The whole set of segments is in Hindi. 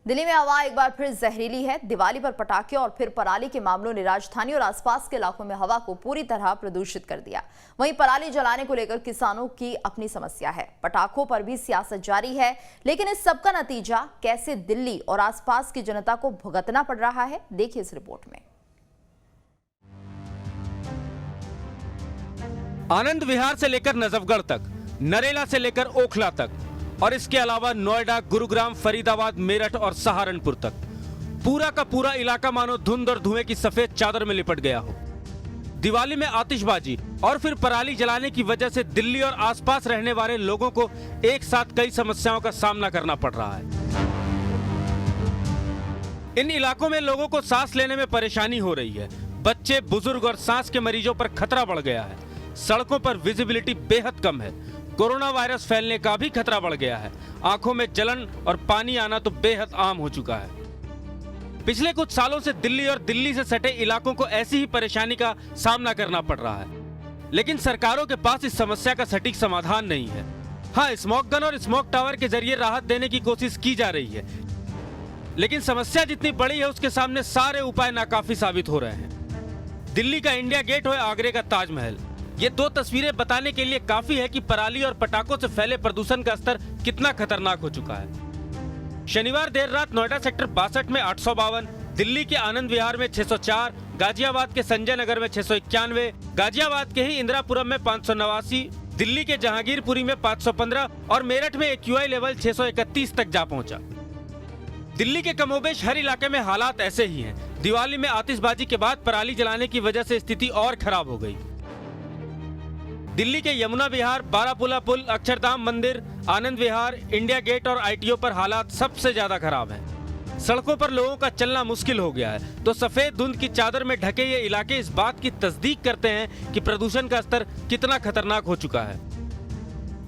दिल्ली में हवा एक बार फिर जहरीली है। दिवाली पर पटाखे और फिर पराली के मामलों ने राजधानी और आसपास के इलाकों में हवा को पूरी तरह प्रदूषित कर दिया। वहीं पराली जलाने को लेकर किसानों की अपनी समस्या है। पटाखों पर भी सियासत जारी है, लेकिन इस सब का नतीजा कैसे दिल्ली और आसपास की जनता को भुगतना पड़ रहा है, देखिए इस रिपोर्ट में। आनंद विहार से लेकर नजफगढ़ तक, नरेला से लेकर ओखला तक और इसके अलावा नोएडा, गुरुग्राम, फरीदाबाद, मेरठ और सहारनपुर तक पूरा का पूरा इलाका मानो धुंध और धुएं की सफेद चादर में लिपट गया हो। दिवाली में आतिशबाजी और फिर पराली जलाने की वजह से दिल्ली और आसपास रहने वाले लोगों को एक साथ कई समस्याओं का सामना करना पड़ रहा है। इन इलाकों में लोगों को सांस लेने में परेशानी हो रही है। बच्चे, बुजुर्ग और सांस के मरीजों पर खतरा बढ़ गया है। सड़कों पर विजिबिलिटी बेहद कम है। कोरोना वायरस फैलने का भी खतरा बढ़ गया है। आंखों में जलन और पानी आना तो बेहद आम हो चुका है। पिछले कुछ सालों से दिल्ली और दिल्ली से सटे इलाकों को ऐसी ही परेशानी का सामना करना पड़ रहा है, लेकिन सरकारों के पास इस समस्या का सटीक समाधान नहीं है। हाँ, स्मोक गन और स्मोक टावर के जरिए राहत देने की कोशिश की जा रही है, लेकिन समस्या जितनी बड़ी है उसके सामने सारे उपाय नाकाफी साबित हो रहे हैं। दिल्ली का इंडिया गेट हो या आगरे का ताजमहल, ये दो तस्वीरें बताने के लिए काफी है कि पराली और पटाखों से फैले प्रदूषण का स्तर कितना खतरनाक हो चुका है। शनिवार देर रात नोएडा सेक्टर 62 में 852, दिल्ली के आनंद विहार में 604, गाजियाबाद के संजय नगर में 691, गाजियाबाद के ही इंदिरापुरम में 589, दिल्ली के जहांगीरपुरी में 515 और मेरठ में एक्यूआई लेवल 631 तक जा पहुंचा। दिल्ली के कमोबेश हर इलाके में हालात ऐसे ही हैं। दिवाली में आतिशबाजी के बाद पराली जलाने की वजह से स्थिति और खराब हो गई। दिल्ली के यमुना विहार, बारापुला पुल, अक्षरधाम मंदिर, आनंद विहार, इंडिया गेट और आईटीओ पर हालात सबसे ज्यादा खराब हैं। सड़कों पर लोगों का चलना मुश्किल हो गया है, तो सफेद धुंध की चादर में ढके ये इलाके इस बात की तस्दीक करते हैं कि प्रदूषण का स्तर कितना खतरनाक हो चुका है।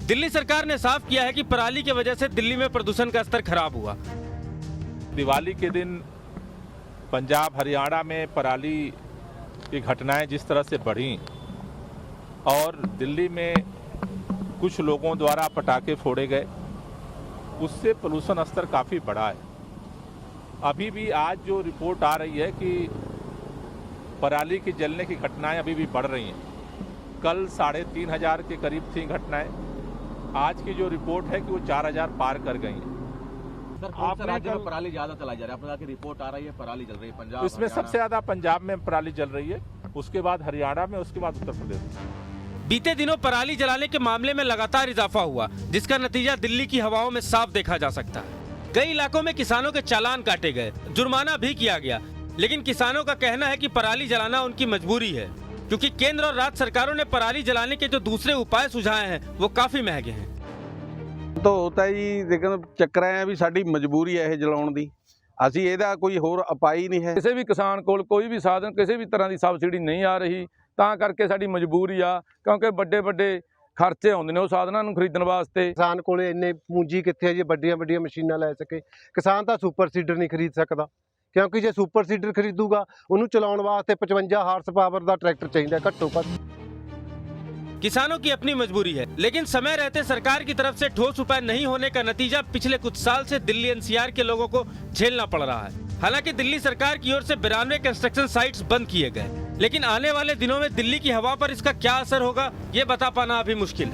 दिल्ली सरकार ने साफ किया है कि पराली की वजह से दिल्ली में प्रदूषण का स्तर खराब हुआ। दिवाली के दिन पंजाब, हरियाणा में पराली की घटनाएं जिस तरह से बढ़ी और दिल्ली में कुछ लोगों द्वारा पटाखे फोड़े गए, उससे पोल्यूशन स्तर काफ़ी बढ़ा है। अभी भी आज जो रिपोर्ट आ रही है कि पराली की जलने की घटनाएं अभी भी बढ़ रही हैं। कल 3500 के करीब थी घटनाएं, आज की जो रिपोर्ट है कि वो 4000 पार कर गई हैं। सर, कौन सा राज्य में पराली ज्यादा चलाई जा रही है? आपने रिपोर्ट आ रही है पराली जल रही है पंजाब, इसमें सबसे ज्यादा पंजाब में पराली जल रही है, उसके बाद हरियाणा में, उसके बाद उत्तर प्रदेश में। बीते दिनों पराली जलाने के मामले में लगातार इजाफा हुआ, जिसका नतीजा दिल्ली की हवाओं में साफ देखा जा सकता है। कई इलाकों में किसानों के चालान काटे गए, जुर्माना भी किया गया, लेकिन किसानों का कहना है कि पराली जलाना उनकी मजबूरी है, क्योंकि केंद्र और राज्य सरकारों ने पराली जलाने के जो दूसरे उपाय सुझाए हैं वो काफी महंगे हैं। तो होता है जी, लेकिन ਚੱਕਰ ਹੈ ਵੀ ਸਾਡੀ ਮਜਬੂਰੀ ਹੈ ਇਹ ਜਲਾਉਣ ਦੀ। ਅਸੀਂ ਇਹਦਾ ਕੋਈ ਹੋਰ ਉਪਾਅ ਹੀ ਨਹੀਂ ਹੈ। ਕਿਸੇ ਵੀ ਕਿਸਾਨ ਕੋਲ ਕੋਈ ਵੀ ਸਾਧਨ, ਕਿਸੇ ਵੀ ਤਰ੍ਹਾਂ ਦੀ ਸਬਸਿਡੀ ਨਹੀਂ ਆ ਰਹੀ, ਤਾਂ ਕਰਕੇ ਸਾਡੀ ਮਜਬੂਰੀ ਆ, ਕਿਉਂਕਿ ਵੱਡੇ ਵੱਡੇ ਖਰਚੇ ਆਉਂਦੇ ਨੇ ਉਹ ਸਾਧਨਾਂ ਨੂੰ ਖਰੀਦਣ ਵਾਸਤੇ। ਕਿਸਾਨ ਕੋਲੇ ਇੰਨੇ ਪੂੰਜੀ ਕਿੱਥੇ ਹੈ ਜੀ ਵੱਡੀਆਂ ਵੱਡੀਆਂ ਮਸ਼ੀਨਾਂ ਲੈ ਸਕੇ। ਕਿਸਾਨ ਤਾਂ ਸੁਪਰ ਸੀਡਰ ਨਹੀਂ ਖਰੀਦ ਸਕਦਾ, ਕਿਉਂਕਿ ਜੇ ਸੁਪਰ ਸੀਡਰ ਖਰੀਦੂਗਾ ਉਹਨੂੰ ਚਲਾਉਣ ਵਾਸਤੇ 55 ਹਾਰਸ ਪਾਵਰ ਦਾ ਟਰੈक्टर ਚਾਹੀਦਾ ਘੱਟੋ ਘੱਟ। किसानों की अपनी मजबूरी है, लेकिन समय रहते सरकार की तरफ से ठोस उपाय नहीं होने का नतीजा पिछले कुछ साल से दिल्ली एनसीआर के लोगों को झेलना पड़ रहा है। हालांकि दिल्ली सरकार की ओर से 92 कंस्ट्रक्शन साइट्स बंद किए गए, लेकिन आने वाले दिनों में दिल्ली की हवा पर इसका क्या असर होगा ये बता पाना अभी मुश्किल है।